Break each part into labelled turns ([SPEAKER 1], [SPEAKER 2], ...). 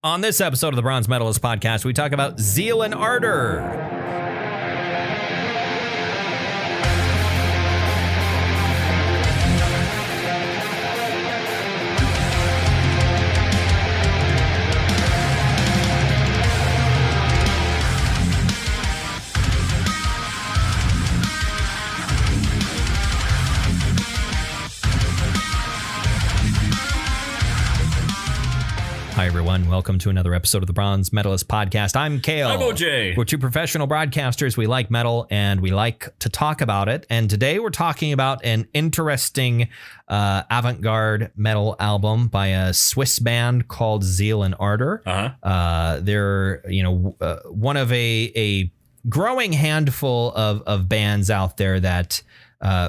[SPEAKER 1] On this episode of the Bronze Metalist podcast, we talk about Zeal and Ardor. Hi, everyone. Welcome to another episode of the Bronze Metalist podcast. I'm Kale.
[SPEAKER 2] I'm OJ.
[SPEAKER 1] We're two professional broadcasters. We like metal and we like to talk about it. And today we're talking about an interesting avant-garde metal album by a Swiss band called Zeal and Ardor. They're, one of a growing handful of bands out there that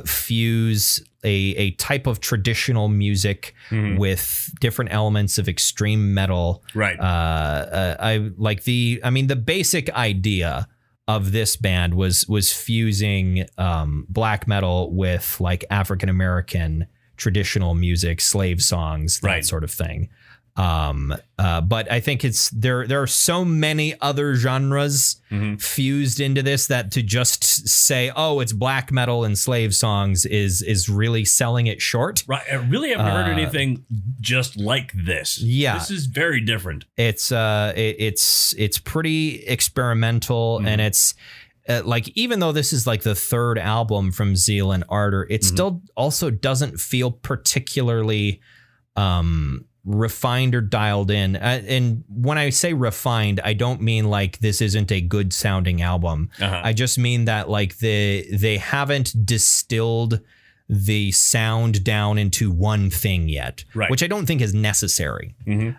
[SPEAKER 1] fuse a type of traditional music with different elements of extreme metal.
[SPEAKER 2] Right.
[SPEAKER 1] The basic idea of this band was fusing black metal with like African American traditional music, slave songs, that sort of thing. But I think there are so many other genres fused into this that to just say, oh, it's black metal and slave songs is really selling it short.
[SPEAKER 2] Right. I really haven't heard anything just like this.
[SPEAKER 1] Yeah.
[SPEAKER 2] This is very different.
[SPEAKER 1] It's pretty experimental and it's even though this is like the third album from Zeal and Ardor, it still also doesn't feel particularly refined or dialed in. And when I say refined, I don't mean like this isn't a good sounding album. I just mean that like they haven't distilled the sound down into one thing yet, which I don't think is necessary.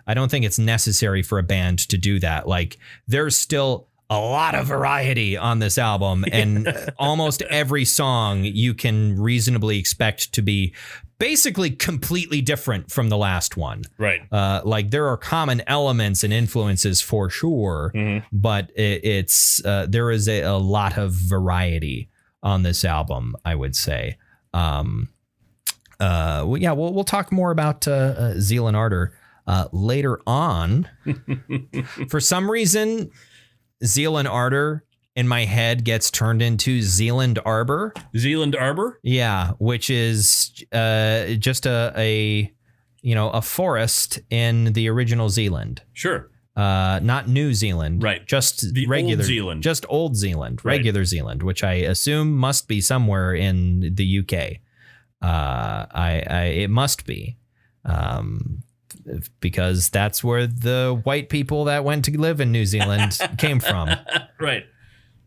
[SPEAKER 1] I don't think it's necessary for a band to do that. Like there's still a lot of variety on this album and almost every song you can reasonably expect to be basically completely different from the last one.
[SPEAKER 2] Right.
[SPEAKER 1] Like there are common elements and influences for sure, but there is a lot of variety on this album, I would say. We'll talk more about Zeal and Ardor later on. For some reason, Zeal and Ardor in my head gets turned into Zealand Arbor.
[SPEAKER 2] Zealand Arbor?
[SPEAKER 1] Yeah, which is just a forest in the original Zealand.
[SPEAKER 2] Sure.
[SPEAKER 1] Not New Zealand.
[SPEAKER 2] Right.
[SPEAKER 1] Just
[SPEAKER 2] the
[SPEAKER 1] regular
[SPEAKER 2] old Zealand.
[SPEAKER 1] Just old Zealand, regular Zealand, which I assume must be somewhere in the UK. It must be. Because that's where the white people that went to live in New Zealand came from.
[SPEAKER 2] Right.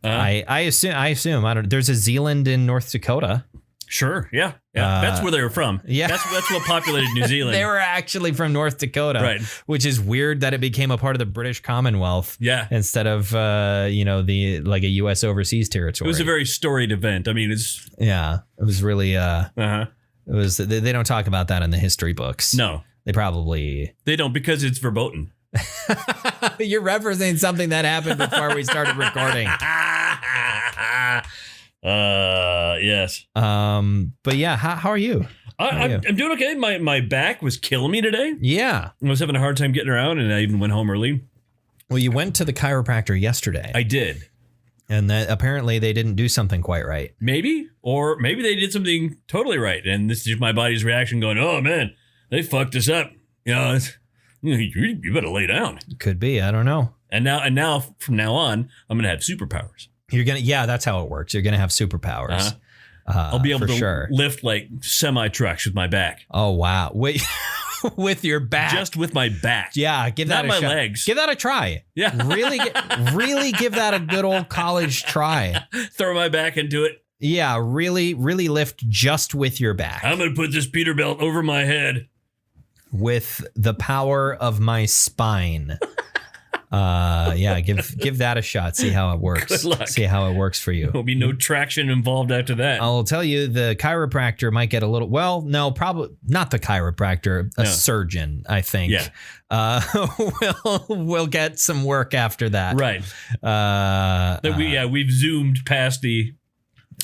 [SPEAKER 1] I assume. I don't. There's a Zealand in North Dakota.
[SPEAKER 2] Sure. Yeah. That's where they were from. Yeah. That's what populated New Zealand.
[SPEAKER 1] They were actually from North Dakota.
[SPEAKER 2] Right.
[SPEAKER 1] Which is weird that it became a part of the British Commonwealth.
[SPEAKER 2] Yeah.
[SPEAKER 1] Instead of a U.S. overseas territory.
[SPEAKER 2] It was a very storied event. I mean, it
[SPEAKER 1] was really. It was. They don't talk about that in the history books.
[SPEAKER 2] No.
[SPEAKER 1] They
[SPEAKER 2] don't because it's verboten.
[SPEAKER 1] You're referencing something that happened before we started recording.
[SPEAKER 2] Yes.
[SPEAKER 1] But yeah, how are you?
[SPEAKER 2] I'm doing okay. My back was killing me today.
[SPEAKER 1] Yeah.
[SPEAKER 2] I was having a hard time getting around and I even went home early.
[SPEAKER 1] Well, you went to the chiropractor yesterday.
[SPEAKER 2] I did.
[SPEAKER 1] And that apparently they didn't do something quite right.
[SPEAKER 2] Maybe they did something totally right. And this is just my body's reaction going, oh man, they fucked us up. You better lay down.
[SPEAKER 1] Could be. I don't know.
[SPEAKER 2] And now from now on, I'm going to have superpowers.
[SPEAKER 1] That's how it works. You're going to have superpowers.
[SPEAKER 2] I'll be able to lift like semi trucks with my back.
[SPEAKER 1] Oh, wow. Wait, with your back.
[SPEAKER 2] Just with my back.
[SPEAKER 1] Yeah. Give that
[SPEAKER 2] Not
[SPEAKER 1] a
[SPEAKER 2] my
[SPEAKER 1] shot.
[SPEAKER 2] legs.
[SPEAKER 1] Give that a try.
[SPEAKER 2] Yeah.
[SPEAKER 1] Really give that a good old college try.
[SPEAKER 2] Throw my back into it.
[SPEAKER 1] Yeah. Really lift just with your back.
[SPEAKER 2] I'm going to put this Peterbilt over my head.
[SPEAKER 1] With the power of my spine. Give that a shot. See how it works.
[SPEAKER 2] Good luck.
[SPEAKER 1] See how it works for you.
[SPEAKER 2] There'll be no traction involved after that.
[SPEAKER 1] I'll tell you, the chiropractor might get a little. Well, no, probably not the chiropractor. A surgeon, I think.
[SPEAKER 2] Yeah.
[SPEAKER 1] We'll get some work after that.
[SPEAKER 2] Right. We've zoomed past the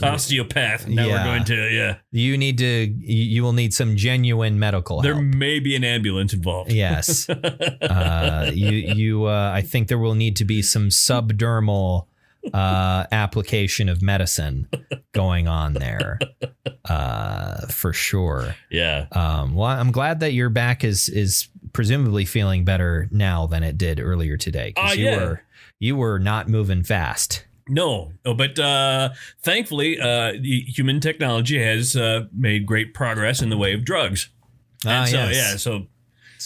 [SPEAKER 2] osteopath. Now we're going to,
[SPEAKER 1] you will need some genuine medical help.
[SPEAKER 2] There may be an ambulance involved.
[SPEAKER 1] Yes. I think there will need to be some subdermal application of medicine going on there, for sure.
[SPEAKER 2] Yeah.
[SPEAKER 1] Well, I'm glad that your back is presumably feeling better now than it did earlier today. Because you were not moving fast.
[SPEAKER 2] No, but thankfully, human technology has made great progress in the way of drugs. And so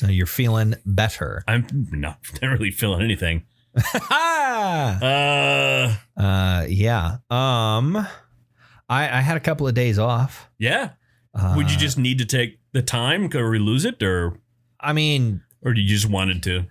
[SPEAKER 1] you're feeling better.
[SPEAKER 2] I'm not really feeling anything.
[SPEAKER 1] I had a couple of days off.
[SPEAKER 2] Yeah. Would you just need to take the time or we lose it, or did you just wanted to?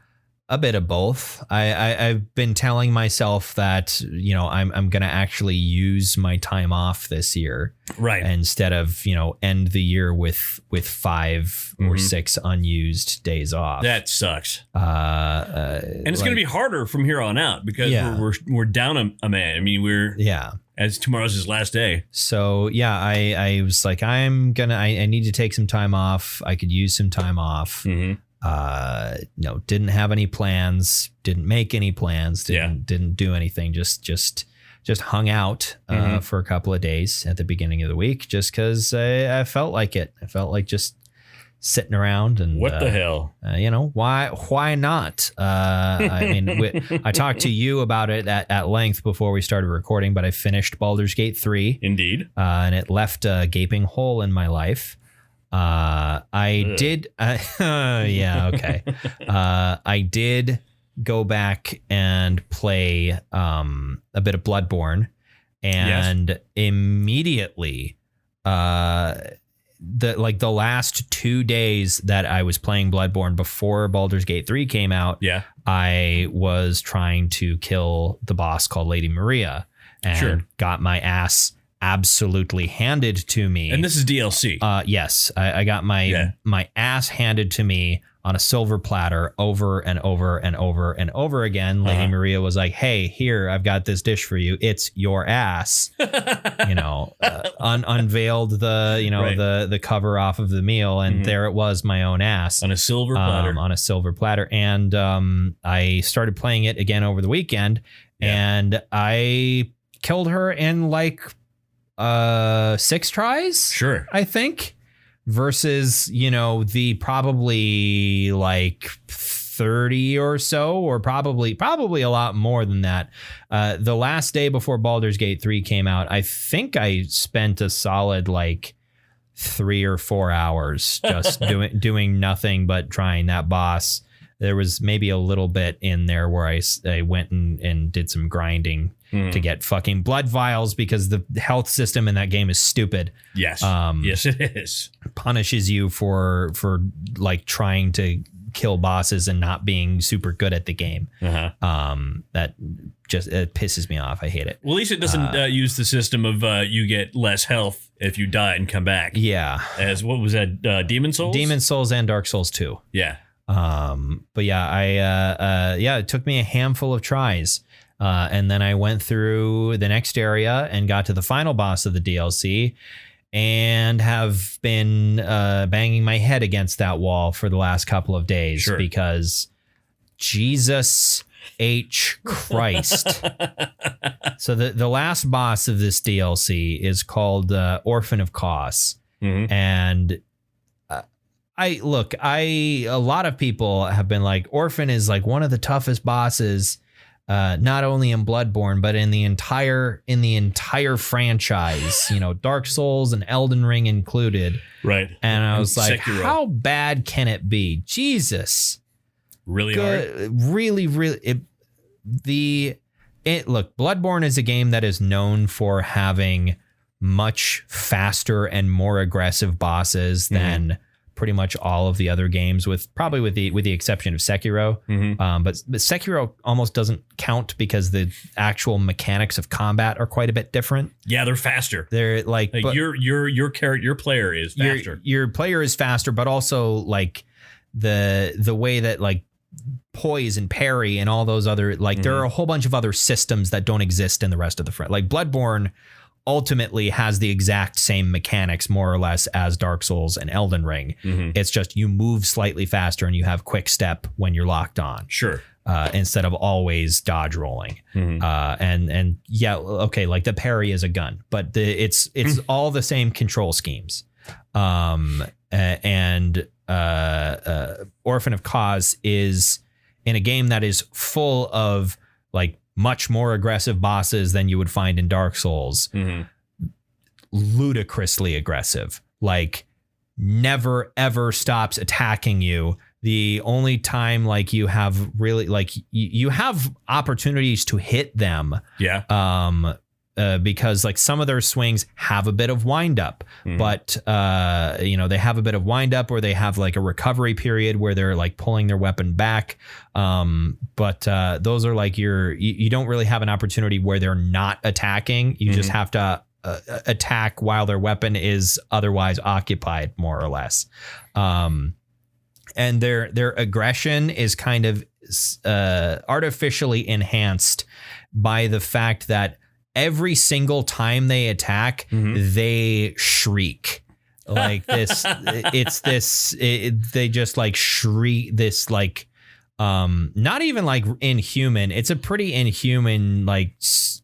[SPEAKER 1] A bit of both. I've been telling myself that, I'm going to actually use my time off this year.
[SPEAKER 2] Right.
[SPEAKER 1] Instead of, end the year with 5 or 6 unused days off.
[SPEAKER 2] That sucks. And it's going to be harder from here on out because we're down a man. I mean, as tomorrow's his last day. So,
[SPEAKER 1] I was like, I need to take some time off. I could use some time off. Mm-hmm. Didn't have any plans, didn't make any plans, didn't do anything, just hung out for a couple of days at the beginning of the week, just because I felt like it. I felt like just sitting around and
[SPEAKER 2] what the hell,
[SPEAKER 1] why not? I talked to you about it at length before we started recording, but I finished Baldur's Gate 3.
[SPEAKER 2] Indeed.
[SPEAKER 1] And it left a gaping hole in my life. I did go back and play a bit of Bloodborne, and immediately the last 2 days that I was playing Bloodborne before Baldur's Gate 3 came out, I was trying to kill the boss called Lady Maria and got my ass absolutely handed to me.
[SPEAKER 2] And this is DLC.
[SPEAKER 1] Yes, I got my ass handed to me on a silver platter over and over and over and over again. Lady Maria was like, "Hey, here, I've got this dish for you. It's your ass." Unveiled the the cover off of the meal, and there it was, my own ass
[SPEAKER 2] on a silver platter.
[SPEAKER 1] And I started playing it again over the weekend, and I killed her in 6 tries.
[SPEAKER 2] Sure.
[SPEAKER 1] I think, versus, the probably 30 or so, or probably a lot more than that. The last day before Baldur's Gate 3 came out, I think I spent a solid 3 or 4 hours just doing nothing but trying that boss. There was maybe a little bit in there where I went and did some grinding to get fucking blood vials, because the health system in that game is stupid.
[SPEAKER 2] Yes. Yes, it is.
[SPEAKER 1] Punishes you for trying to kill bosses and not being super good at the game. That just, it pisses me off. I hate it.
[SPEAKER 2] Well, at least it doesn't use the system of you get less health if you die and come back.
[SPEAKER 1] Yeah.
[SPEAKER 2] As what was that? Demon Souls?
[SPEAKER 1] Demon Souls and Dark Souls 2.
[SPEAKER 2] Yeah.
[SPEAKER 1] But it took me a handful of tries. And then I went through the next area and got to the final boss of the DLC, and have been banging my head against that wall for the last couple of days because Jesus H. Christ. So the last boss of this DLC is called Orphan of Kos. And a lot of people have been like, Orphan is one of the toughest bosses, not only in Bloodborne, but in the entire franchise, Dark Souls and Elden Ring included.
[SPEAKER 2] Right.
[SPEAKER 1] And I was like,
[SPEAKER 2] Sekiro.
[SPEAKER 1] How bad can it be? Jesus.
[SPEAKER 2] Really hard.
[SPEAKER 1] Really, really. Look, Bloodborne is a game that is known for having much faster and more aggressive bosses than pretty much all of the other games, with the exception of Sekiro. But Sekiro almost doesn't count because the actual mechanics of combat are quite a bit different.
[SPEAKER 2] Yeah, they're faster.
[SPEAKER 1] They're
[SPEAKER 2] your player is faster.
[SPEAKER 1] Your player is faster, but also the way that poise and parry and all those other there are a whole bunch of other systems that don't exist in the rest of the Bloodborne ultimately has the exact same mechanics, more or less, as Dark Souls and Elden Ring. It's just you move slightly faster and you have quick step when you're locked on.
[SPEAKER 2] Sure.
[SPEAKER 1] Instead of always dodge rolling. And yeah, okay, like the parry is a gun, but it's all the same control schemes. And Orphan of Cause is in a game that is full of like much more aggressive bosses than you would find in Dark Souls. Ludicrously aggressive, like never ever stops attacking you. The only time like you have really like you have opportunities to hit them.
[SPEAKER 2] Yeah.
[SPEAKER 1] Because like some of their swings have a bit of wind up, but they have a bit of wind up, or they have like a recovery period where they're like pulling their weapon back. But those are like you don't really have an opportunity where they're not attacking. You just have to attack while their weapon is otherwise occupied, more or less. And their aggression is kind of artificially enhanced by the fact that every single time they attack, they shriek like this. They just like shriek this, like, not even like inhuman. It's a pretty inhuman, like,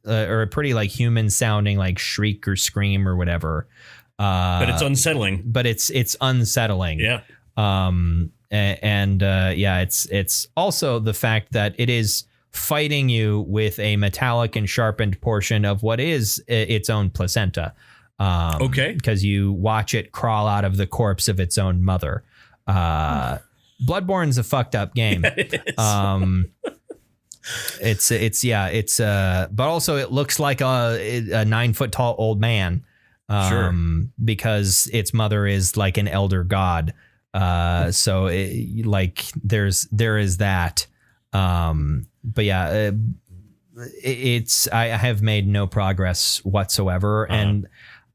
[SPEAKER 1] or a pretty like human sounding, like shriek or scream or whatever.
[SPEAKER 2] But it's unsettling.
[SPEAKER 1] But it's unsettling.
[SPEAKER 2] Yeah.
[SPEAKER 1] It's also the fact that it is fighting you with a metallic and sharpened portion of what is its own placenta.
[SPEAKER 2] Okay.
[SPEAKER 1] Because you watch it crawl out of the corpse of its own mother. Bloodborne's a fucked up game. But also it looks like a 9 foot tall old man.
[SPEAKER 2] Sure.
[SPEAKER 1] Because its mother is like an elder god. So there is that. But yeah, I have made no progress whatsoever, and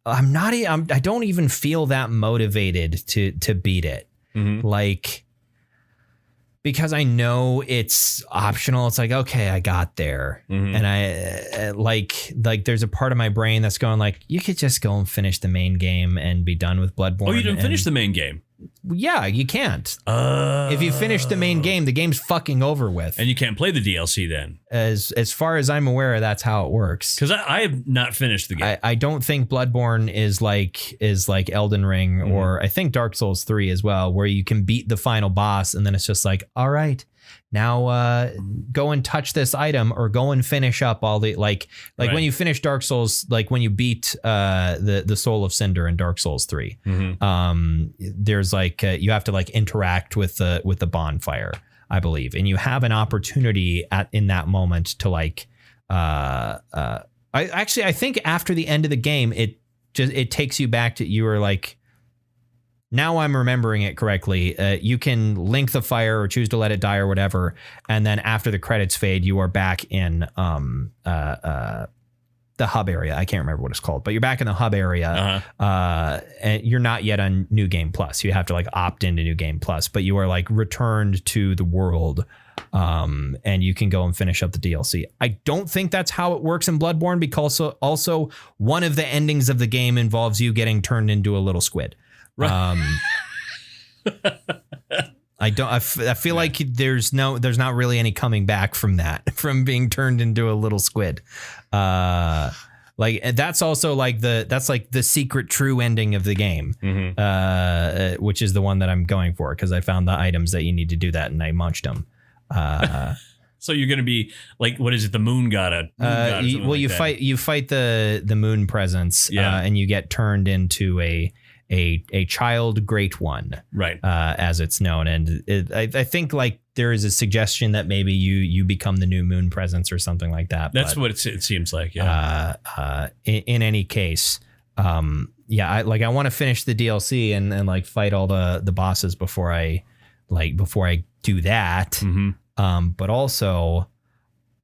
[SPEAKER 1] I don't even feel that motivated to beat it. Like, because I know it's optional. It's like, okay, I got there. And I like there's a part of my brain that's going like, you could just go and finish the main game and be done with Bloodborne.
[SPEAKER 2] Oh, you didn't finish the main game?
[SPEAKER 1] Yeah, you can't. If you finish the main game, the game's fucking over with.
[SPEAKER 2] And you can't play the DLC then?
[SPEAKER 1] As far as I'm aware, that's how it works.
[SPEAKER 2] Because I have not finished the game.
[SPEAKER 1] I don't think Bloodborne is like Elden Ring, or I think Dark Souls 3 as well, where you can beat the final boss and then it's just like, all right, now go and touch this item, or go and finish up all the like right. When you finish Dark Souls, like when you beat the Soul of Cinder in Dark Souls 3, there's like you have to like interact with the bonfire, I believe, and you have an opportunity in that moment to like I think after the end of the game it takes you back to, you were like, now I'm remembering it correctly. You can link the fire or choose to let it die or whatever. And then after the credits fade, you are back in the hub area. I can't remember what it's called, but you're back in the hub area. And you're not yet on New Game Plus. You have to like opt into New Game Plus, but you are like returned to the world. And you can go and finish up the DLC. I don't think that's how it works in Bloodborne, because also one of the endings of the game involves you getting turned into a little squid. Right. I feel like there's not really any coming back from that, from being turned into a little squid. Like that's also like the secret true ending of the game, which is the one that I'm going for, because I found the items that you need to do that and I munched them.
[SPEAKER 2] So you're going to be like, what is it? The moon god?
[SPEAKER 1] You fight the moon presence, and you get turned into a child great one, right? As it's known, and I think like there is a suggestion that maybe you become the new moon presence or something like that.
[SPEAKER 2] That's what it seems like. Yeah.
[SPEAKER 1] In any case, I want to finish the DLC and like fight all the bosses before I do that. But also,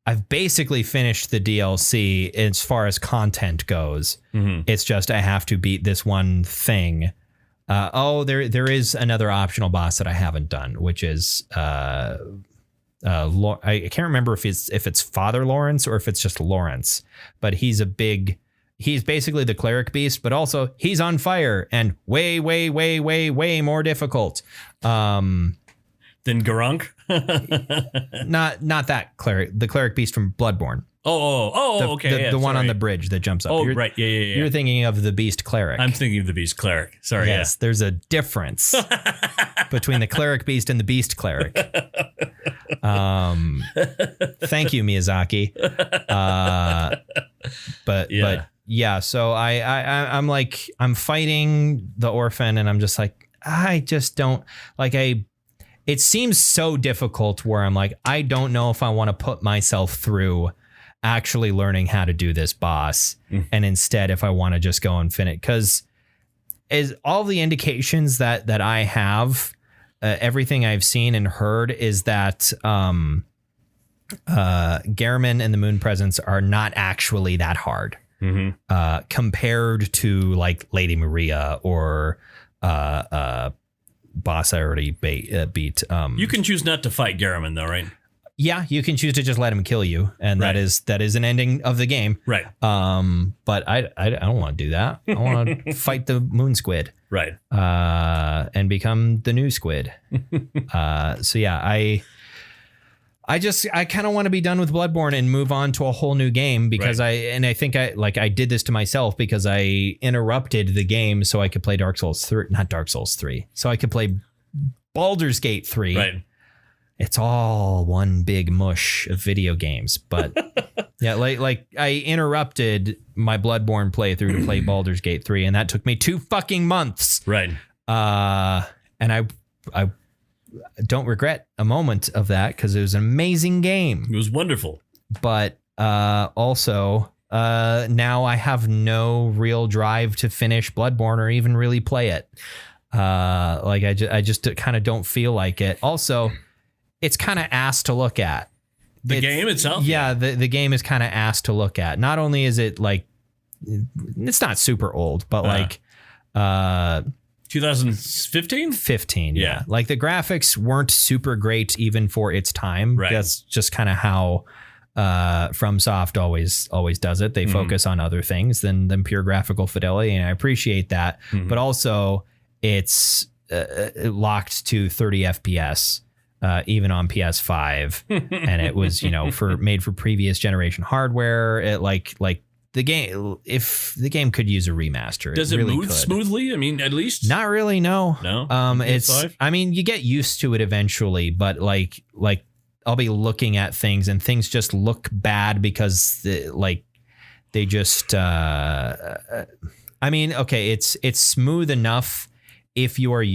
[SPEAKER 1] I've basically finished the DLC as far as content goes. It's just I have to beat this one thing. There is another optional boss that I haven't done, which is I can't remember if it's Father Lawrence or if it's just Lawrence, but he's a big he's basically the cleric beast, but also he's on fire and way more difficult.
[SPEAKER 2] Than Garunk?
[SPEAKER 1] not that cleric, the cleric beast from Bloodborne.
[SPEAKER 2] Okay.
[SPEAKER 1] The one on the bridge that jumps up.
[SPEAKER 2] Right. Yeah.
[SPEAKER 1] You're thinking of the beast cleric.
[SPEAKER 2] I'm thinking of the beast cleric. Sorry.
[SPEAKER 1] Yes, there's a difference between the cleric beast and the beast cleric. Thank you, Miyazaki. But yeah. So I'm like, I'm fighting the orphan, and I'm just like, I just don't like it seems so difficult where I'm like, I don't know if I want to put myself through actually learning how to do this boss. And instead, if I want to just go and finish, because is all the indications that I have, everything I've seen and heard is that Garamond and the Moon Presence are not actually that hard compared to like Lady Maria or boss I already beat.
[SPEAKER 2] You can choose not to fight Garamond though, right?
[SPEAKER 1] Yeah, you can choose to just let him kill you, and that is an ending of the game.
[SPEAKER 2] Right.
[SPEAKER 1] But I don't want to do that. I want to fight the moon squid.
[SPEAKER 2] Right.
[SPEAKER 1] And become the new squid. So yeah, I kind of want to be done with Bloodborne and move on to a whole new game because I think I did this to myself because I interrupted the game so I could play Dark Souls 3, not Dark Souls 3. So I could play Baldur's Gate 3.
[SPEAKER 2] Right.
[SPEAKER 1] It's all one big mush of video games, but yeah, like I interrupted my Bloodborne playthrough to play Baldur's Gate 3, and that took me 2 fucking months.
[SPEAKER 2] Right.
[SPEAKER 1] And I don't regret a moment of that because it was an amazing game.
[SPEAKER 2] It was wonderful.
[SPEAKER 1] But also now I have no real drive to finish Bloodborne or even really play it. Like I just kind of don't feel like it. Also, it's kind of ass to look at.
[SPEAKER 2] The game itself?
[SPEAKER 1] Yeah, the game is kind of ass to look at. Not only is it like, it's not super old, but like
[SPEAKER 2] 2015?
[SPEAKER 1] 15, yeah. Like the graphics weren't super great even for its time.
[SPEAKER 2] Right.
[SPEAKER 1] That's just kind of how FromSoft always does it. They focus on other things than pure graphical fidelity, and I appreciate that. But also, it's locked to 30 FPS. Even on PS5, and it was made for previous generation hardware. It like the game, if the game could use a remaster,
[SPEAKER 2] does it
[SPEAKER 1] really
[SPEAKER 2] move smoothly? I mean, at least
[SPEAKER 1] not really. No. It's
[SPEAKER 2] PS5?
[SPEAKER 1] I mean, you get used to it eventually, but like I'll be looking at things and things just look bad because they just. I mean, okay, it's smooth enough. If you are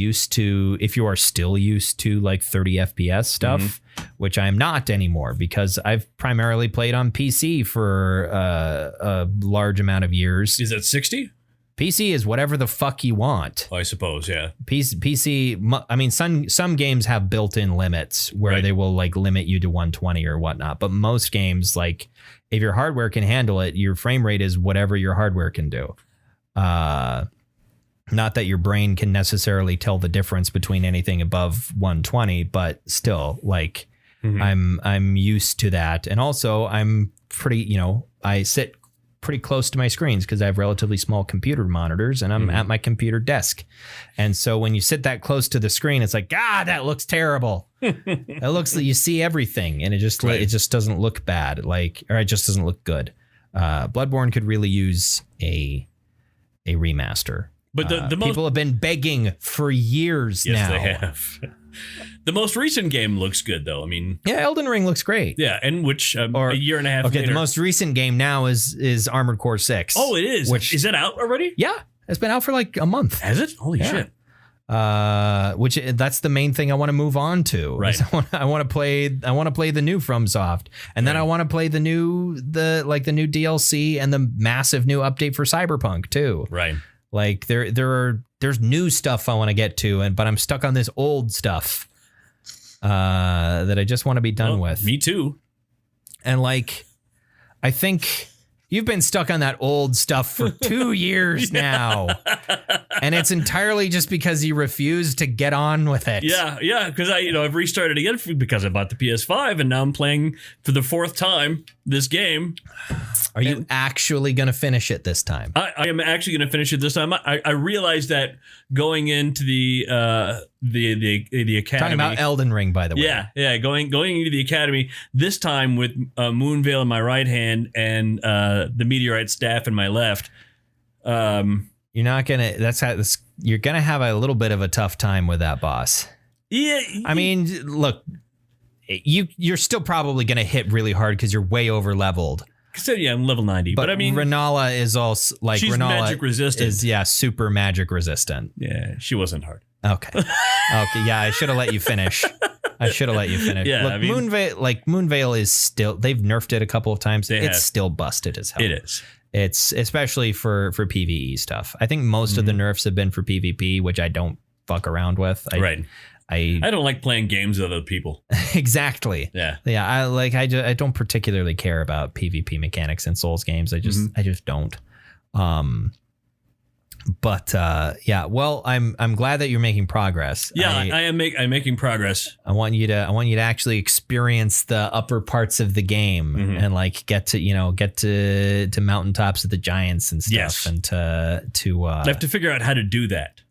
[SPEAKER 1] still used to like 30 FPS stuff, which I'm not anymore because I've primarily played on PC for a large amount of years.
[SPEAKER 2] Is that 60?
[SPEAKER 1] PC is whatever the fuck you want.
[SPEAKER 2] I suppose, yeah.
[SPEAKER 1] PC, I mean, some games have built-in limits where they will like limit you to 120 or whatnot. But most games, like if your hardware can handle it, your frame rate is whatever your hardware can do. Not that your brain can necessarily tell the difference between anything above 120, but still, like I'm used to that. And also I'm pretty, I sit pretty close to my screens because I have relatively small computer monitors and I'm at my computer desk. And so when you sit that close to the screen, it's like, that looks terrible. It looks like you see everything and it just doesn't look bad. Or it just doesn't look good. Bloodborne could really use a remaster.
[SPEAKER 2] But the
[SPEAKER 1] people have been begging for years now.
[SPEAKER 2] Yes, they have. The most recent game looks good, though. I mean,
[SPEAKER 1] yeah, Elden Ring looks great.
[SPEAKER 2] Yeah, and which a year and a half later.
[SPEAKER 1] The most recent game now is Armored Core 6.
[SPEAKER 2] Oh, it is. Is that out already?
[SPEAKER 1] Yeah, it's been out for like a month.
[SPEAKER 2] Has it? Holy shit.
[SPEAKER 1] Which that's the main thing I want to move on to.
[SPEAKER 2] Right.
[SPEAKER 1] I want to play the new FromSoft, and then I want to play the new DLC and the massive new update for Cyberpunk too.
[SPEAKER 2] Right.
[SPEAKER 1] Like there's new stuff I want to get to, but I'm stuck on this old stuff that I just want to be done with.
[SPEAKER 2] Me too.
[SPEAKER 1] And like, I think You've been stuck on that old stuff for 2 years now. And it's entirely just because you refused to get on with it.
[SPEAKER 2] Yeah, because I've restarted again because I bought the PS5 and now I'm playing for the 4th time this game.
[SPEAKER 1] Are you actually going to finish it this time?
[SPEAKER 2] I am actually going to finish it this time. I realized that going into the academy.
[SPEAKER 1] Talking about Elden Ring, by the way.
[SPEAKER 2] Yeah, going into the academy this time with Moonveil in my right hand and the Meteorite staff in my left.
[SPEAKER 1] You're not gonna. You're gonna have a little bit of a tough time with that boss.
[SPEAKER 2] Yeah.
[SPEAKER 1] I mean, look, you're still probably gonna hit really hard because you're way over leveled.
[SPEAKER 2] So yeah, I'm level 90. But I mean,
[SPEAKER 1] Renala is also like
[SPEAKER 2] she's
[SPEAKER 1] Renala
[SPEAKER 2] magic resistant.
[SPEAKER 1] Is super magic resistant.
[SPEAKER 2] Yeah, she wasn't hard.
[SPEAKER 1] Okay. Yeah, I should have let you finish.
[SPEAKER 2] Yeah,
[SPEAKER 1] look, Moonveil is still. They've nerfed it a couple of times. It's still busted as hell.
[SPEAKER 2] It is.
[SPEAKER 1] It's especially for PvE stuff. I think most of the nerfs have been for PvP, which I don't fuck around with. I
[SPEAKER 2] don't like playing games with other people.
[SPEAKER 1] Exactly.
[SPEAKER 2] Yeah.
[SPEAKER 1] I don't particularly care about PvP mechanics in Souls games. I just don't. Well, I'm glad that you're making progress.
[SPEAKER 2] Yeah, I'm making progress.
[SPEAKER 1] I want you to actually experience the upper parts of the game and like get to mountaintops of the giants and stuff.
[SPEAKER 2] Yes.
[SPEAKER 1] And
[SPEAKER 2] I have to figure out how to do that.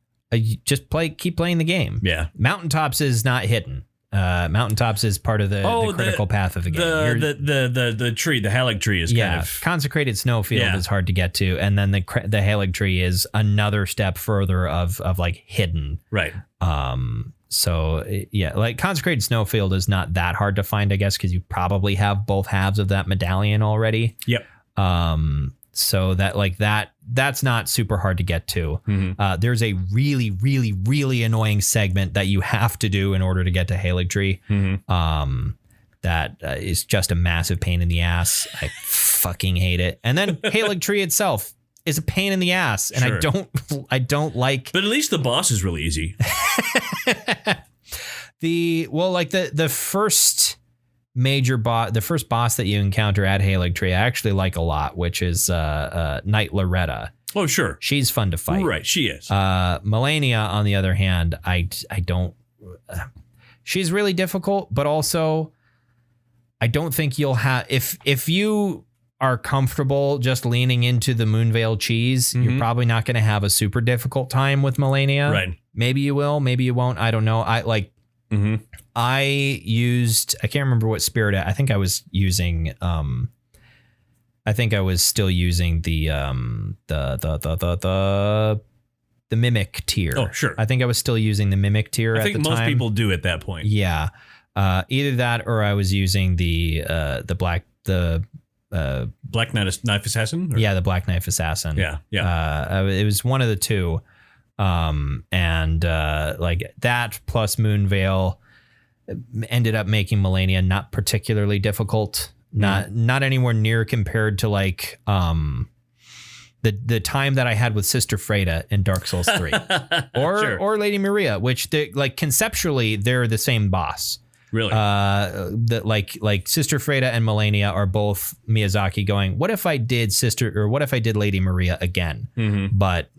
[SPEAKER 1] Just keep playing the game.
[SPEAKER 2] Yeah.
[SPEAKER 1] Mountaintops is not hidden. Mountaintops is part of the critical path of the game.
[SPEAKER 2] The tree, the Halig tree is kind of
[SPEAKER 1] consecrated snowfield is hard to get to, and then the Halig tree is another step further of like hidden.
[SPEAKER 2] Right.
[SPEAKER 1] Like consecrated snowfield is not that hard to find, I guess, because you probably have both halves of that medallion already.
[SPEAKER 2] Yep.
[SPEAKER 1] So that's not super hard to get to. There's a really, really, really annoying segment that you have to do in order to get to Halig Tree. That is just a massive pain in the ass. I fucking hate it. And then Halig Tree itself is a pain in the ass, and
[SPEAKER 2] sure.
[SPEAKER 1] I don't like.
[SPEAKER 2] But at least the boss is really easy.
[SPEAKER 1] The first major boss, the first boss that you encounter at Halig Tree, I actually like a lot, which is Knight Loretta.
[SPEAKER 2] Oh, sure.
[SPEAKER 1] She's fun to fight.
[SPEAKER 2] Right, she is.
[SPEAKER 1] Melania, on the other hand, I don't. She's really difficult, but also I don't think you'll have if you are comfortable just leaning into the Moonveil cheese, you're probably not going to have a super difficult time with Melania.
[SPEAKER 2] Right. Maybe
[SPEAKER 1] you will, maybe you won't. I don't know. I can't remember what spirit. I think I was using. I think I was still using the mimic tier.
[SPEAKER 2] Oh, sure.
[SPEAKER 1] I think I was still using the mimic tier. I think
[SPEAKER 2] most people do at that point.
[SPEAKER 1] Yeah. Either that or I was using the Black
[SPEAKER 2] Knife Assassin.
[SPEAKER 1] Or? Yeah, the Black Knife Assassin.
[SPEAKER 2] Yeah.
[SPEAKER 1] It was one of the two. And like that plus Moonveil ended up making Melania not particularly difficult, not anywhere near compared to like the time that I had with Sister Freda in Dark Souls 3 or Lady Maria, which like conceptually they're the same boss.
[SPEAKER 2] Really?
[SPEAKER 1] That like Sister Freda and Melania are both Miyazaki going, what if I did Lady Maria again, but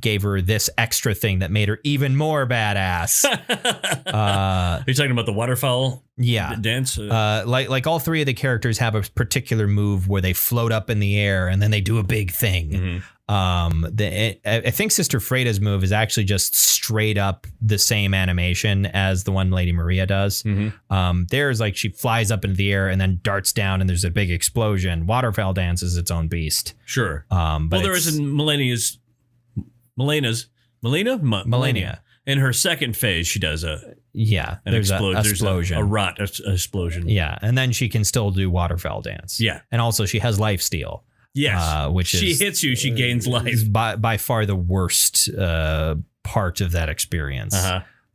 [SPEAKER 1] gave her this extra thing that made her even more badass.
[SPEAKER 2] Are you talking about the waterfowl dance?
[SPEAKER 1] Like all three of the characters have a particular move where they float up in the air and then they do a big thing. I think Sister Freda's move is actually just straight up the same animation as the one Lady Maria does. There's like she flies up into the air and then darts down and there's a big explosion. Waterfowl dance is its own beast.
[SPEAKER 2] Sure. But there is in Melania. In her second phase, she does an explosion. A rot explosion.
[SPEAKER 1] Yeah, and then she can still do waterfowl dance.
[SPEAKER 2] Yeah,
[SPEAKER 1] and also she has lifesteal.
[SPEAKER 2] Yes, which she hits you, she gains life.
[SPEAKER 1] By far the worst part of that experience.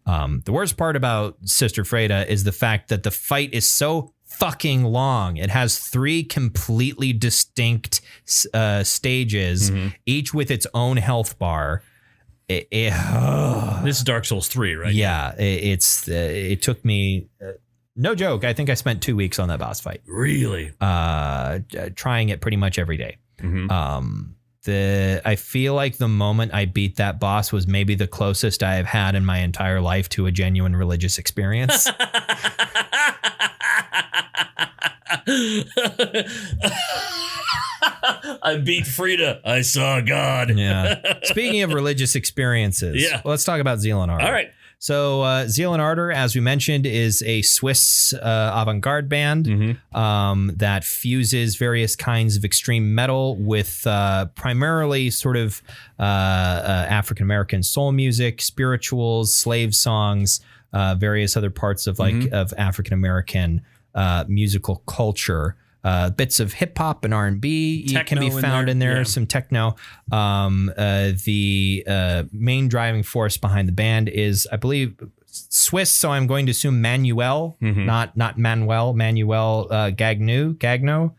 [SPEAKER 1] The worst part about Sister Freda is the fact that the fight is so fucking long. It has 3 completely distinct stages, each with its own health bar. This
[SPEAKER 2] is Dark Souls 3, right?
[SPEAKER 1] Yeah, it took me No joke. I think I spent 2 weeks on that boss fight.
[SPEAKER 2] Really?
[SPEAKER 1] Trying it pretty much every day.
[SPEAKER 2] Mm-hmm.
[SPEAKER 1] I feel like the moment I beat that boss was maybe the closest I have had in my entire life to a genuine religious experience.
[SPEAKER 2] I beat Frida. I saw God.
[SPEAKER 1] Yeah. Speaking of religious experiences, let's talk about Zeal Ardor.
[SPEAKER 2] All right.
[SPEAKER 1] So Zeal Ardor, as we mentioned, is a Swiss avant-garde band that fuses various kinds of extreme metal with primarily sort of African-American soul music, spirituals, slave songs, various other parts of of African-American musical culture. Bits of hip hop and R&B can be found in there. Some techno. The main driving force behind the band is, I believe, Swiss. So I'm going to assume Manuel, not Manuel. Manuel Gagno,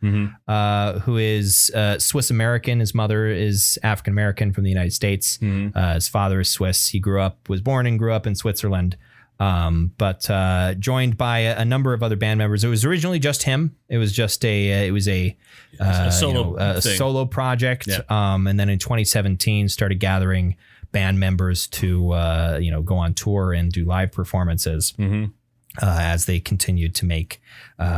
[SPEAKER 1] who is Swiss American. His mother is African American from the United States. His father is Swiss. He was born and grew up in Switzerland. But joined by a number of other band members. It was originally just him. It was just a solo project. Yeah. And then in 2017 started gathering band members to go on tour and do live performances as they continued to make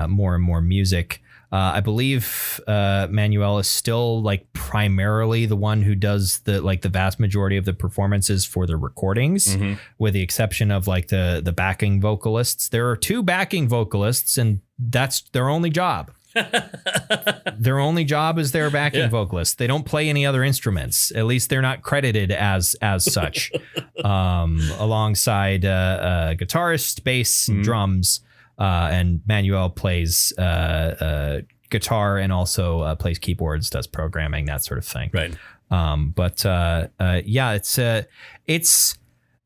[SPEAKER 1] more and more music. I believe Manuel is still like primarily the one who does the vast majority of the performances for the recordings, with the exception of like the backing vocalists. There are 2 backing vocalists, and that's their only job. Their only job is their backing vocalists. They don't play any other instruments. At least they're not credited as such. Alongside guitarist, bass, and drums. And Manuel plays guitar and also plays keyboards, does programming, that sort of thing.
[SPEAKER 2] Right.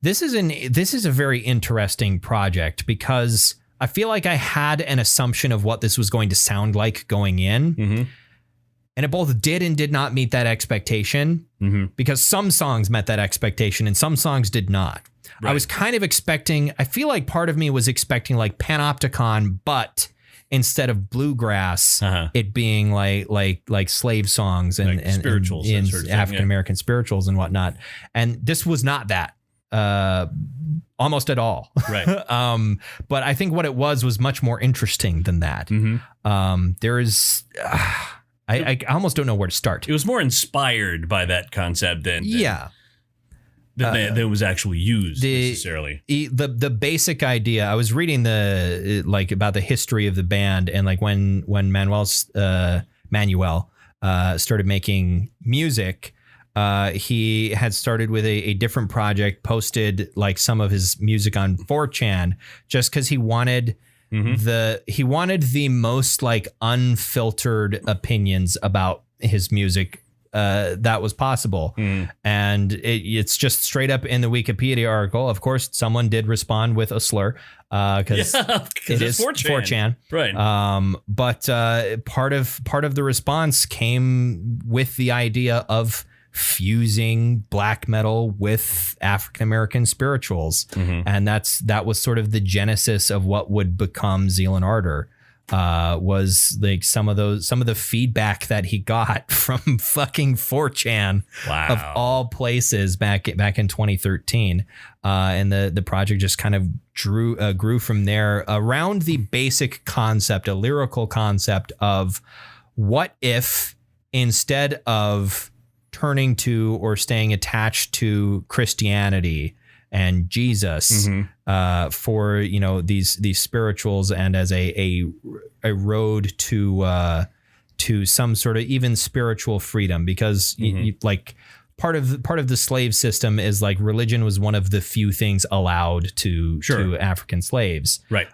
[SPEAKER 1] This is a very interesting project because I feel like I had an assumption of what this was going to sound like going in. And it both did and did not meet that expectation because some songs met that expectation and some songs did not. Right. I was kind of expecting, I feel like part of me was expecting like Panopticon, but instead of bluegrass, it being like slave songs and spirituals and African-American spirituals and whatnot. And this was not that almost at all.
[SPEAKER 2] Right.
[SPEAKER 1] But I think what it was much more interesting than that. There is... I almost don't know where to start.
[SPEAKER 2] It was more inspired by that concept than that was actually used necessarily.
[SPEAKER 1] The basic idea. I was reading about the history of the band, and like when Manuel started making music, he had started with a different project, posted like some of his music on 4chan, just because he wanted. He wanted the most like unfiltered opinions about his music that was possible. And it's just straight up in the Wikipedia article. Of course, someone did respond with a slur because it is 4chan.
[SPEAKER 2] Right.
[SPEAKER 1] But part of the response came with the idea of fusing black metal with African-American spirituals. And that was sort of the genesis of what would become Zeal Ardor. Was like some of the feedback that he got from fucking 4chan of all places back in 2013. And the project just kind of grew from there around the basic concept, a lyrical concept of what if instead of turning to or staying attached to Christianity and Jesus for these spirituals and as a road to some sort of even spiritual freedom, because like part of the slave system is like religion was one of the few things allowed to African slaves.
[SPEAKER 2] Right.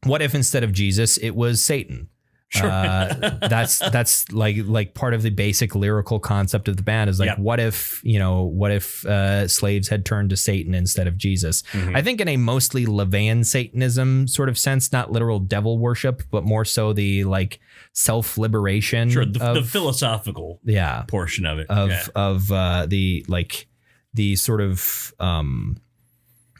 [SPEAKER 1] What if instead of Jesus it was Satan? Sure. That's like part of the basic lyrical concept of the band is like, what if slaves had turned to Satan instead of Jesus? I think in a mostly Levian Satanism sort of sense, not literal devil worship, but more so the like self-liberation.
[SPEAKER 2] Sure. The philosophical portion of it.
[SPEAKER 1] The sort of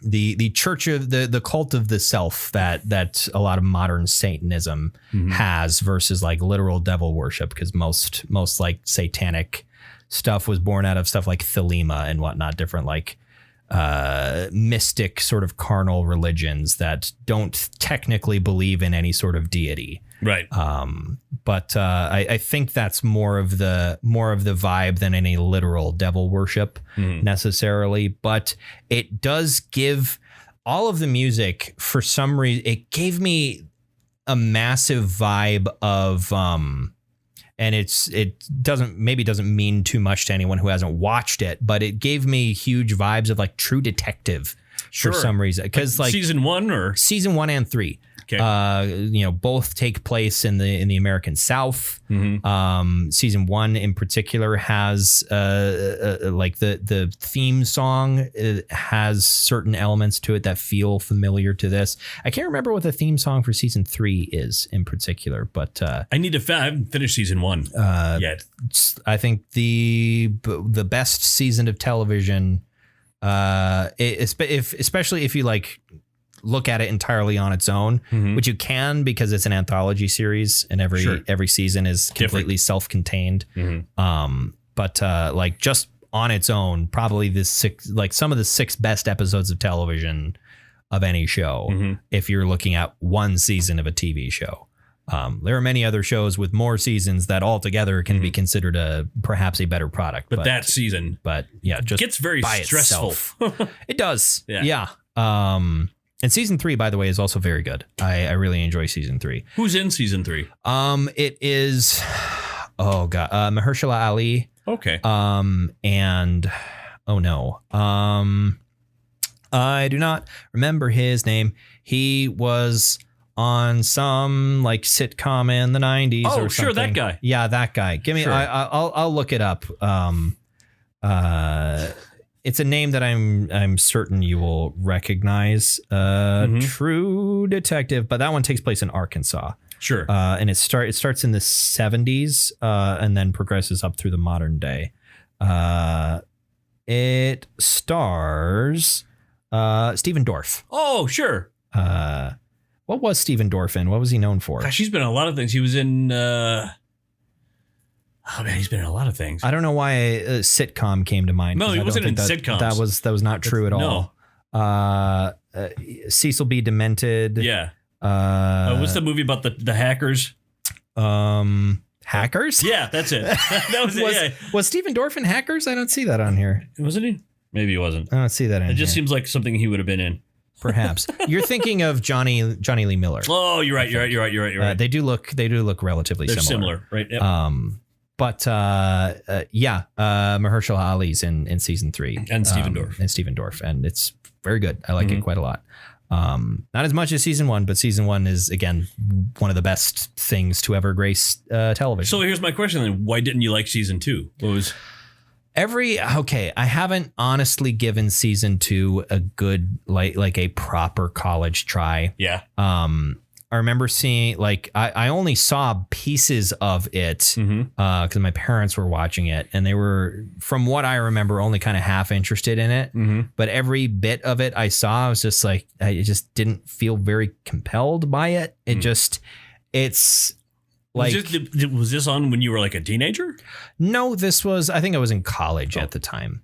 [SPEAKER 1] the church of the cult of the self that a lot of modern Satanism has versus like literal devil worship, because most like satanic stuff was born out of stuff like Thelema and whatnot, different like mystic sort of carnal religions that don't technically believe in any sort of deity.
[SPEAKER 2] Right.
[SPEAKER 1] But I think that's more of the vibe than any literal devil worship necessarily. But it does give all of the music, for some reason, it gave me a massive vibe of and it doesn't mean too much to anyone who hasn't watched it, but it gave me huge vibes of like True Detective for some reason, because like
[SPEAKER 2] season 1
[SPEAKER 1] and 3. Okay. Both take place in the American South. Season 1 in particular has like the theme song has certain elements to it that feel familiar to this. I can't remember what the theme song for season 3 is in particular, but I
[SPEAKER 2] haven't finished season 1 yet.
[SPEAKER 1] I think the best season of television, especially if you like look at it entirely on its own, which you can because it's an anthology series and every season is completely self-contained. But like just on its own, probably some of the 6 best episodes of television of any show, if you're looking at one season of a TV show. There are many other shows with more seasons that altogether can be considered perhaps a better product.
[SPEAKER 2] But that season,
[SPEAKER 1] just
[SPEAKER 2] gets very stressful.
[SPEAKER 1] It does. Yeah. And season 3, by the way, is also very good. I really enjoy season 3.
[SPEAKER 2] Who's in season 3?
[SPEAKER 1] It is, Mahershala Ali.
[SPEAKER 2] Okay.
[SPEAKER 1] And I do not remember his name. He was on some like sitcom in the 90s.
[SPEAKER 2] Oh,
[SPEAKER 1] or
[SPEAKER 2] sure,
[SPEAKER 1] something.
[SPEAKER 2] that guy.
[SPEAKER 1] Yeah, that guy. Give me. Sure. I'll look it up. It's a name that I'm certain you will recognize. True Detective, but that one takes place in Arkansas.
[SPEAKER 2] Sure.
[SPEAKER 1] And it starts in the 70s and then progresses up through the modern day. It stars Stephen Dorff.
[SPEAKER 2] Oh, sure.
[SPEAKER 1] What was Stephen Dorff in? What was he known for?
[SPEAKER 2] Gosh, he's been in a lot of things. He was in he's been in a lot of things.
[SPEAKER 1] I don't know why a sitcom came to mind.
[SPEAKER 2] No, he wasn't in sitcoms.
[SPEAKER 1] That was not true at all. No. Cecil B. Demented.
[SPEAKER 2] Yeah. What's the movie about the hackers?
[SPEAKER 1] Hackers?
[SPEAKER 2] Yeah, that's it. That was it. Yeah.
[SPEAKER 1] Was Stephen Dorff in Hackers? I don't see that on here.
[SPEAKER 2] Wasn't he? Maybe he wasn't.
[SPEAKER 1] I don't see that in here.
[SPEAKER 2] It just seems like something he would have been in.
[SPEAKER 1] Perhaps. You're thinking of Johnny Lee Miller.
[SPEAKER 2] Oh, you're right. You're right.
[SPEAKER 1] They do look relatively
[SPEAKER 2] They're
[SPEAKER 1] similar.
[SPEAKER 2] Right? Yep.
[SPEAKER 1] Mahershala Ali's in season 3
[SPEAKER 2] and Stephen
[SPEAKER 1] Dorff, and it's very good. I like it quite a lot. Not as much as season 1, but season 1 is again one of the best things to ever grace television.
[SPEAKER 2] So here's my question then: why didn't you like season 2? What was
[SPEAKER 1] I haven't honestly given season 2 a good like a proper college try.
[SPEAKER 2] Yeah.
[SPEAKER 1] I remember seeing I only saw pieces of it because my parents were watching it, and they were, from what I remember, only kind of half interested in it. But every bit of it I saw, I was just like, I just didn't feel very compelled by it. It's like,
[SPEAKER 2] was this on when you were like a teenager?
[SPEAKER 1] No, I think I was in college at the time.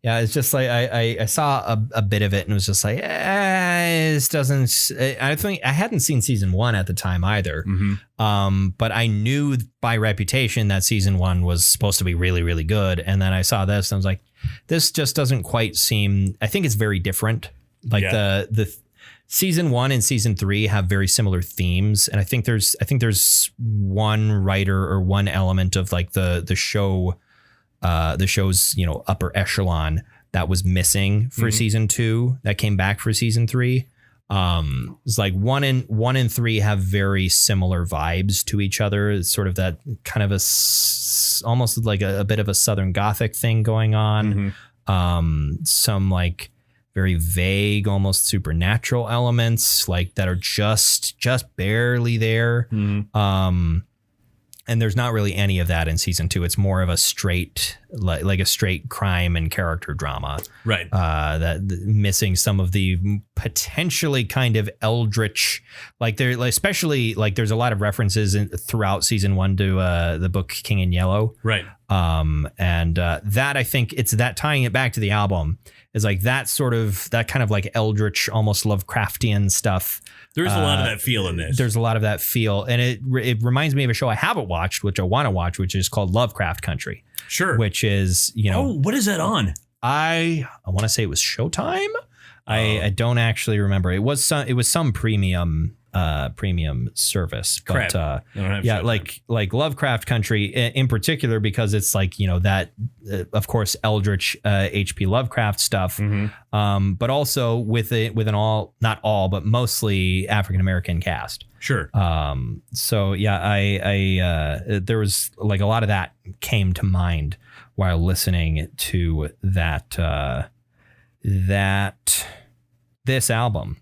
[SPEAKER 1] Yeah, it's just like I saw a bit of it and was just like, this doesn't. I think I hadn't seen season 1 at the time either. But I knew by reputation that season 1 was supposed to be really, really good. And then I saw this and I was like, this just doesn't quite seem. I think it's very different. Like the season 1 and season 3 have very similar themes, and I think there's one writer or one element of like the show. The show's upper echelon that was missing for season 2 that came back for season 3. It's like 1 and 3 have very similar vibes to each other. It's sort of that kind of almost like a bit of a Southern Gothic thing going on. Some like very vague, almost supernatural elements like that are just barely there. And there's not really any of that in season 2. It's more of a straight, like a straight crime and character drama.
[SPEAKER 2] Right.
[SPEAKER 1] That missing some of the potentially kind of eldritch, like there, especially like there's a lot of references throughout season 1 to the book King in Yellow.
[SPEAKER 2] Right.
[SPEAKER 1] And that I think it's that tying it back to the album is like that kind of like eldritch, almost Lovecraftian stuff.
[SPEAKER 2] There's a lot of that feel in this.
[SPEAKER 1] There's a lot of that feel. And it reminds me of a show I haven't watched, which I want to watch, which is called Lovecraft Country.
[SPEAKER 2] Sure.
[SPEAKER 1] Which is,
[SPEAKER 2] what is that on?
[SPEAKER 1] I want to say it was Showtime. I don't actually remember. It was some premium service, but like Lovecraft Country in particular, because it's like, that of course Eldritch H.P. Lovecraft stuff, but also with an not all but mostly African American cast.
[SPEAKER 2] Sure.
[SPEAKER 1] So yeah, I there was like a lot of that came to mind while listening to this album.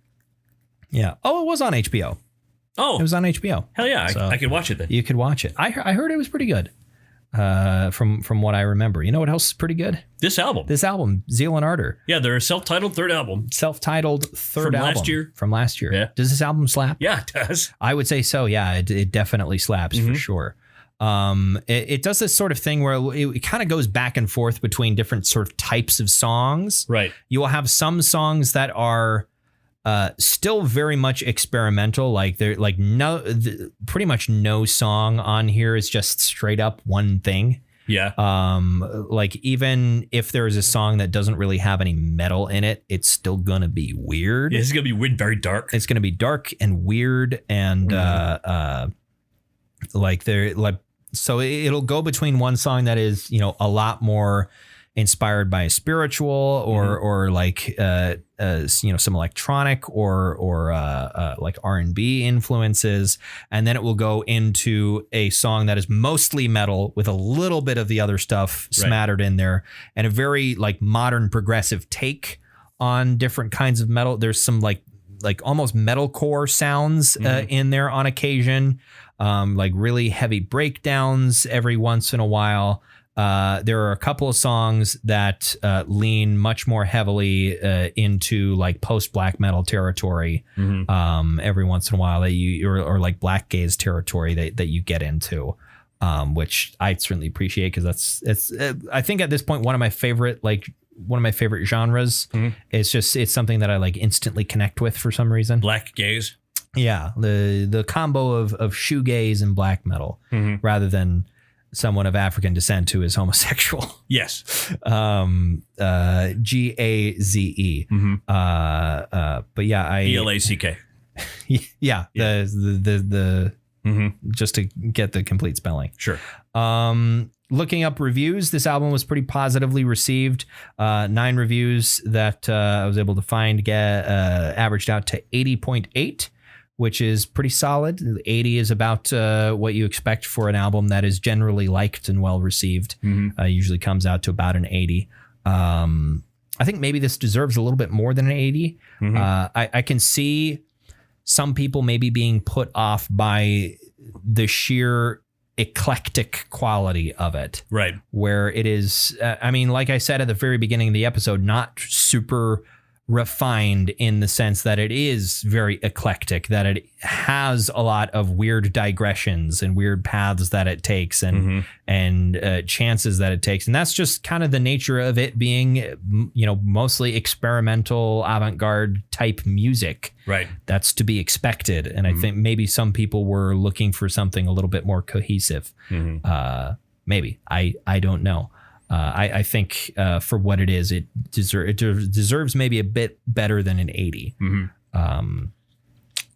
[SPEAKER 1] Yeah. Oh, it was on HBO.
[SPEAKER 2] Oh,
[SPEAKER 1] it was on HBO.
[SPEAKER 2] Hell yeah. So I could watch it then.
[SPEAKER 1] You could watch it. I heard it was pretty good. From what I remember. You know what else is pretty good?
[SPEAKER 2] This album,
[SPEAKER 1] Zeal and Ardor.
[SPEAKER 2] Yeah, their self-titled third album.
[SPEAKER 1] From last year.
[SPEAKER 2] Yeah.
[SPEAKER 1] Does this album slap?
[SPEAKER 2] Yeah, it does.
[SPEAKER 1] I would say so. Yeah, it definitely slaps for sure. It does this sort of thing where it kind of goes back and forth between different sort of types of songs.
[SPEAKER 2] Right.
[SPEAKER 1] You will have some songs that are still very much experimental. Like they're like pretty much no song on here is just straight up one thing.
[SPEAKER 2] Yeah.
[SPEAKER 1] Like even if there is a song that doesn't really have any metal in it, it's still gonna be weird.
[SPEAKER 2] Yeah, it's gonna be weird, very dark.
[SPEAKER 1] It's gonna be dark and weird and so it'll go between one song that is, a lot more inspired by spiritual or like some electronic or like R&B influences, and then it will go into a song that is mostly metal with a little bit of the other stuff smattered in there, and a very like modern progressive take on different kinds of metal. There's some like almost metalcore sounds in there on occasion, like really heavy breakdowns every once in a while. There are a couple of songs that lean much more heavily into like post black metal territory every once in a while that or like black gaze territory that you get into, which I certainly appreciate because it's I think at this point one of my favorite genres. It's something that I like instantly connect with for some reason.
[SPEAKER 2] Black gaze.
[SPEAKER 1] Yeah, the combo of shoegaze and black metal rather than someone of African descent who is homosexual.
[SPEAKER 2] Yes.
[SPEAKER 1] Gaze. But yeah,
[SPEAKER 2] Black.
[SPEAKER 1] Yeah. The just to get the complete spelling.
[SPEAKER 2] Sure.
[SPEAKER 1] Looking up reviews, this album was pretty positively received. 9 reviews that I was able to find averaged out to 80.8. which is pretty solid. 80 is about what you expect for an album that is generally liked and well received. Usually comes out to about an 80. I think maybe this deserves a little bit more than an 80. I can see some people maybe being put off by the sheer eclectic quality of it.
[SPEAKER 2] Right.
[SPEAKER 1] Where it is, like I said at the very beginning of the episode, not super refined in the sense that it is very eclectic, that it has a lot of weird digressions and weird paths that it takes and chances that it takes. And that's just kind of the nature of it being, mostly experimental avant-garde type music.
[SPEAKER 2] Right.
[SPEAKER 1] That's to be expected. And I think maybe some people were looking for something a little bit more cohesive. Maybe. I don't know. I think for what it is, it deserves maybe a bit better than an 80.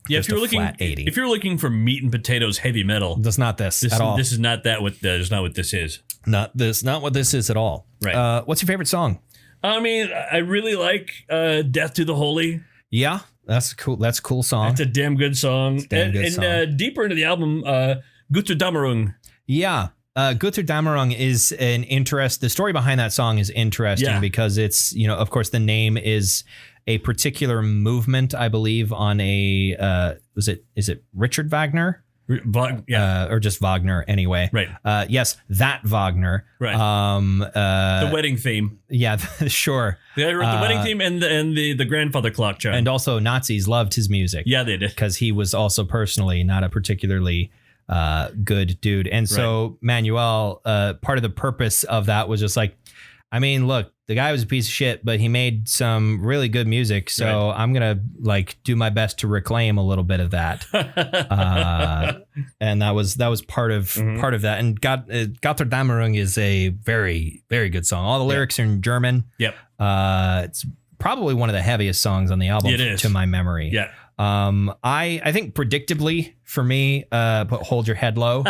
[SPEAKER 2] Yeah, if you're looking for meat and potatoes heavy metal,
[SPEAKER 1] that's not this at all.
[SPEAKER 2] This is not that. That's not what this is.
[SPEAKER 1] Not what this is at all.
[SPEAKER 2] Right.
[SPEAKER 1] What's your favorite song?
[SPEAKER 2] I really like "Death to the Holy."
[SPEAKER 1] Yeah, that's cool. That's a cool song.
[SPEAKER 2] It's a damn good song. And deeper into the album, "Guter Dämmerung."
[SPEAKER 1] Yeah. Guter Dämmerung is the story behind that song is interesting because it's, of course the name is a particular movement, I believe on is it Richard Wagner? or just Wagner anyway.
[SPEAKER 2] Right.
[SPEAKER 1] Yes, that Wagner.
[SPEAKER 2] Right.
[SPEAKER 1] The
[SPEAKER 2] wedding theme.
[SPEAKER 1] Yeah, sure.
[SPEAKER 2] They wrote the wedding theme and the grandfather clock chime.
[SPEAKER 1] And also Nazis loved his music.
[SPEAKER 2] Yeah, they did.
[SPEAKER 1] Because he was also personally not a particularly good dude. And so Manuel, part of the purpose of that was just like, I mean, look, the guy was a piece of shit, but he made some really good music. So I'm going to like do my best to reclaim a little bit of that. And that was part of that. And Götterdämmerung is a very, very good song. All the lyrics are in German.
[SPEAKER 2] Yep.
[SPEAKER 1] It's probably one of the heaviest songs on the album to my memory.
[SPEAKER 2] Yeah.
[SPEAKER 1] I think predictably for me, put Hold Your Head Low.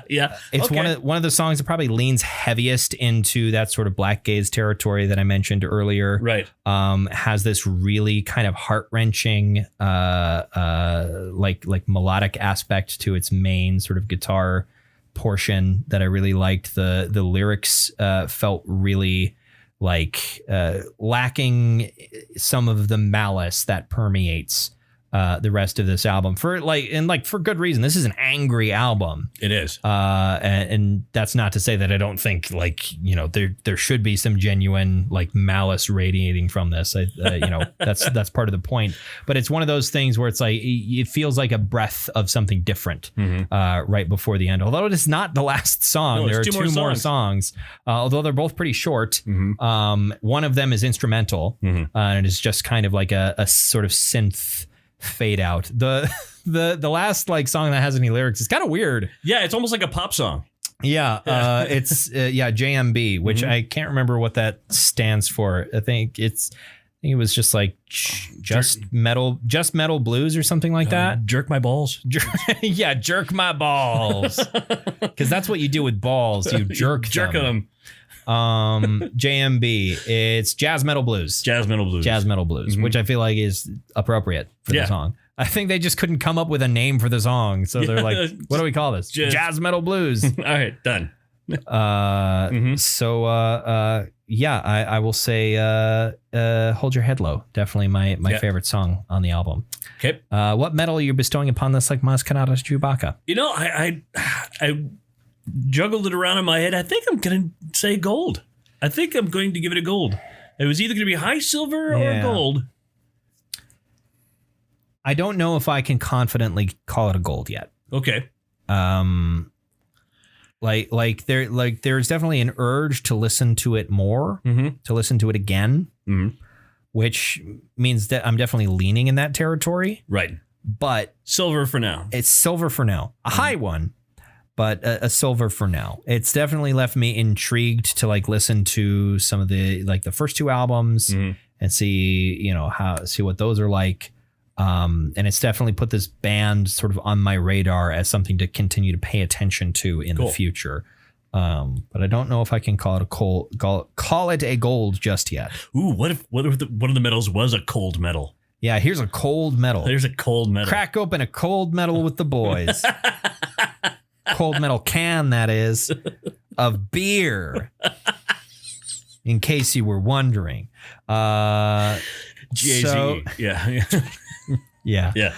[SPEAKER 2] Yeah.
[SPEAKER 1] It's one of the songs that probably leans heaviest into that sort of black gaze territory that I mentioned earlier.
[SPEAKER 2] Right.
[SPEAKER 1] Has this really kind of heart-wrenching like melodic aspect to its main sort of guitar portion that I really liked. The lyrics felt really like lacking some of the malice that permeates the rest of this album for good reason. This is an angry album.
[SPEAKER 2] It is.
[SPEAKER 1] And that's not to say that I don't think there should be some genuine like malice radiating from this. That's part of the point. But it's one of those things where it's like it feels like a breath of something different right before the end. Although it is not the last song. There are two more songs. Although they're both pretty short. One of them is instrumental, and it is just kind of like a sort of synth fade out. The last like song that has any lyrics is kind of weird.
[SPEAKER 2] Yeah, it's almost like a pop song.
[SPEAKER 1] Yeah, it's JMB, which I can't remember what that stands for. I think it was just like just metal blues or something like that.
[SPEAKER 2] Jerk my balls.
[SPEAKER 1] Yeah, jerk my balls. Because that's what you do with balls. You jerk them. JMB, it's jazz metal blues, which I feel like is appropriate for the song. I think they just couldn't come up with a name for the song, so they're like, what do we call this? Jazz metal blues.
[SPEAKER 2] All right, done.
[SPEAKER 1] So I will say Hold Your Head Low, definitely my favorite song on the album.
[SPEAKER 2] Okay.
[SPEAKER 1] What metal are you bestowing upon this like Mascaradas Chewbacca?
[SPEAKER 2] I juggled it around in my head. I think I'm going to say gold. I think I'm going to give it a gold. It was either going to be high silver or gold.
[SPEAKER 1] I don't know if I can confidently call it a gold yet.
[SPEAKER 2] Okay.
[SPEAKER 1] There's definitely an urge to listen to it more, to listen to it again, which means that I'm definitely leaning in that territory.
[SPEAKER 2] Right.
[SPEAKER 1] But
[SPEAKER 2] silver for now.
[SPEAKER 1] It's silver for now. A high one. But a silver for now. It's definitely left me intrigued to like listen to some of the like the first two albums and see what those are like. And it's definitely put this band sort of on my radar as something to continue to pay attention to in the future. But I don't know if I can call it a gold just yet.
[SPEAKER 2] Ooh, what if one of the metals was a cold metal?
[SPEAKER 1] Yeah, here's a cold metal.
[SPEAKER 2] There's a cold metal.
[SPEAKER 1] Crack open a cold metal with the boys. Cold metal can, that is, of beer. In case you were wondering.
[SPEAKER 2] G-A-Z-E.
[SPEAKER 1] Yeah.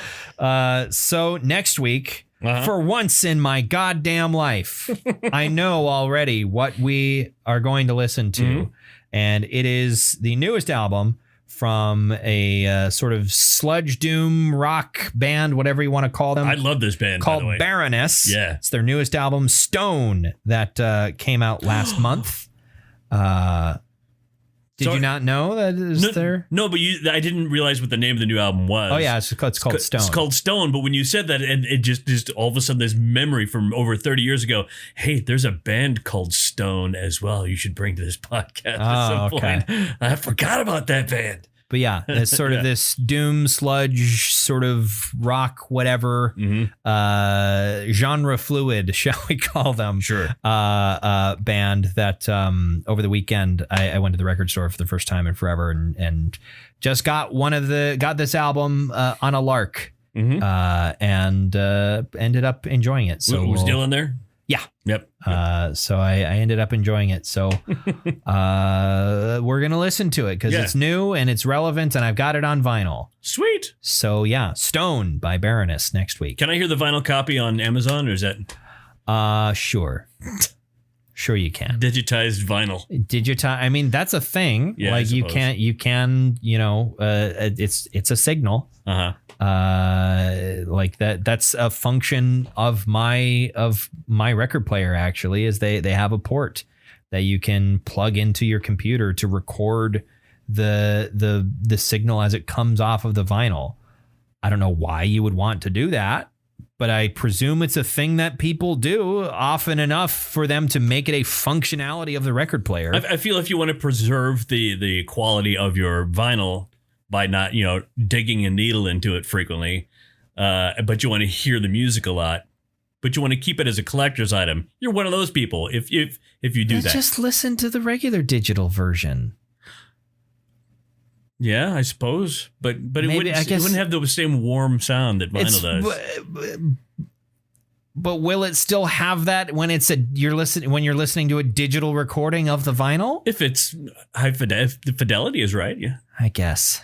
[SPEAKER 1] So next week, for once in my goddamn life, I know already what we are going to listen to. And it is the newest album from a sort of sludge doom rock band, whatever you want to call them.
[SPEAKER 2] I love this band,
[SPEAKER 1] called
[SPEAKER 2] by the way.
[SPEAKER 1] Baroness.
[SPEAKER 2] Yeah.
[SPEAKER 1] It's their newest album, Stone, that came out last month. Did you not know that it was there?
[SPEAKER 2] No, but I didn't realize what the name of the new album was.
[SPEAKER 1] Oh, yeah, it's called Stone.
[SPEAKER 2] It's called Stone, but when you said that, and it just all of a sudden this memory from over 30 years ago, hey, there's a band called Stone as well you should bring to this podcast at some point. I forgot about that band.
[SPEAKER 1] But yeah, it's sort of this doom sludge sort of rock, whatever, genre fluid, shall we call them?
[SPEAKER 2] Sure.
[SPEAKER 1] Band that over the weekend I went to the record store for the first time in forever and just got this album on a lark and ended up enjoying it. So
[SPEAKER 2] was Dylan there?
[SPEAKER 1] Yeah.
[SPEAKER 2] Yep.
[SPEAKER 1] So I ended up enjoying it. So we're going to listen to it because it's new and it's relevant and I've got it on vinyl.
[SPEAKER 2] Sweet.
[SPEAKER 1] So yeah, Stone by Baroness next week.
[SPEAKER 2] Can I hear the vinyl copy on Amazon or is that?
[SPEAKER 1] Sure. Sure you can.
[SPEAKER 2] Digitized vinyl.
[SPEAKER 1] I mean, that's a thing.
[SPEAKER 2] Yeah,
[SPEAKER 1] like you can, it's a signal.
[SPEAKER 2] Uh-huh.
[SPEAKER 1] Like that's a function of my record player actually is they have a port that you can plug into your computer to record the signal as it comes off of the vinyl. I don't know why you would want to do that, but I presume it's a thing that people do often enough for them to make it a functionality of the record player.
[SPEAKER 2] I feel if you want to preserve the quality of your vinyl by not, digging a needle into it frequently, but you want to hear the music a lot, but you want to keep it as a collector's item, you're one of those people. If you do that,
[SPEAKER 1] just listen to the regular digital version.
[SPEAKER 2] Yeah, I suppose, but it wouldn't have the same warm sound that vinyl does.
[SPEAKER 1] But will it still have that when you're listening to a digital recording of the vinyl?
[SPEAKER 2] If it's if the fidelity is right, yeah.
[SPEAKER 1] I guess.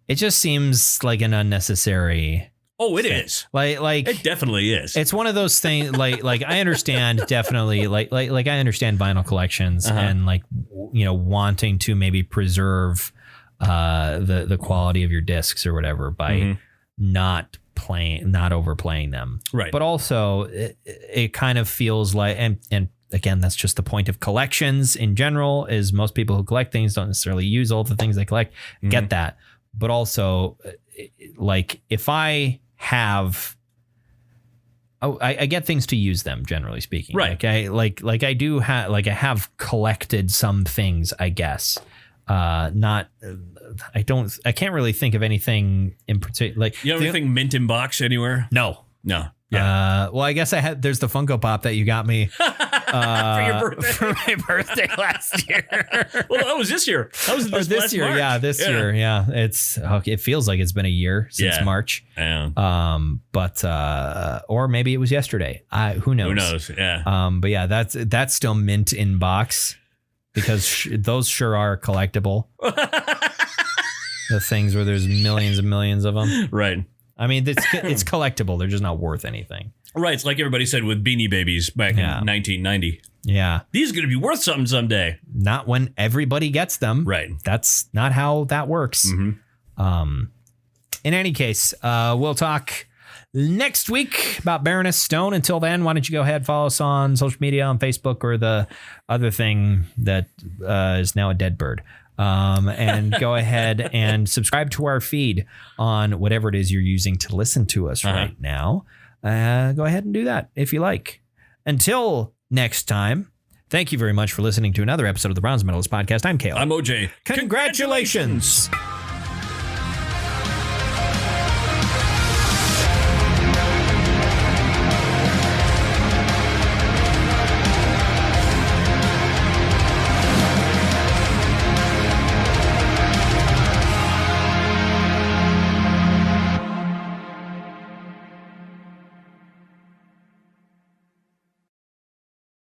[SPEAKER 1] It just seems like an unnecessary.
[SPEAKER 2] Oh, it is.
[SPEAKER 1] Like
[SPEAKER 2] it definitely is.
[SPEAKER 1] It's one of those things. Like I understand definitely. Like I understand vinyl collections and wanting to maybe preserve the quality of your discs or whatever by not overplaying them.
[SPEAKER 2] Right.
[SPEAKER 1] But also it kind of feels like and again, that's just the point of collections in general. Is most people who collect things don't necessarily use all the things they collect. Get that. But also, like if I have, I get things to use them. Generally speaking,
[SPEAKER 2] right?
[SPEAKER 1] I have collected some things. I guess, I can't really think of anything in particular. Like
[SPEAKER 2] you have anything mint in box anywhere?
[SPEAKER 1] No.
[SPEAKER 2] Yeah.
[SPEAKER 1] Well, I guess there's the Funko Pop that you got me
[SPEAKER 2] for your birthday.
[SPEAKER 1] For my birthday last year.
[SPEAKER 2] Well, that was this year. That was this
[SPEAKER 1] year.
[SPEAKER 2] March.
[SPEAKER 1] Yeah, this year. Yeah, it feels like it's been a year since March.
[SPEAKER 2] Yeah.
[SPEAKER 1] But or maybe it was yesterday. Who knows?
[SPEAKER 2] Who knows? Yeah.
[SPEAKER 1] But yeah, that's still mint in box because those sure are collectible. The things where there's millions and millions of them.
[SPEAKER 2] Right.
[SPEAKER 1] I mean, it's collectible. They're just not worth anything.
[SPEAKER 2] Right. It's like everybody said with Beanie Babies back in 1990.
[SPEAKER 1] Yeah.
[SPEAKER 2] These are going to be worth something someday.
[SPEAKER 1] Not when everybody gets them.
[SPEAKER 2] Right.
[SPEAKER 1] That's not how that works.
[SPEAKER 2] Mm-hmm.
[SPEAKER 1] In any case, we'll talk next week about Baroness Stone. Until then, why don't you go ahead, follow us on social media, on Facebook, or the other thing that is now a dead bird. And go ahead and subscribe to our feed on whatever it is you're using to listen to us right now. Go ahead and do that if you like. Until next time, thank you very much for listening to another episode of the Bronze Metalist Podcast. I'm Kale.
[SPEAKER 2] I'm OJ.
[SPEAKER 1] Congratulations.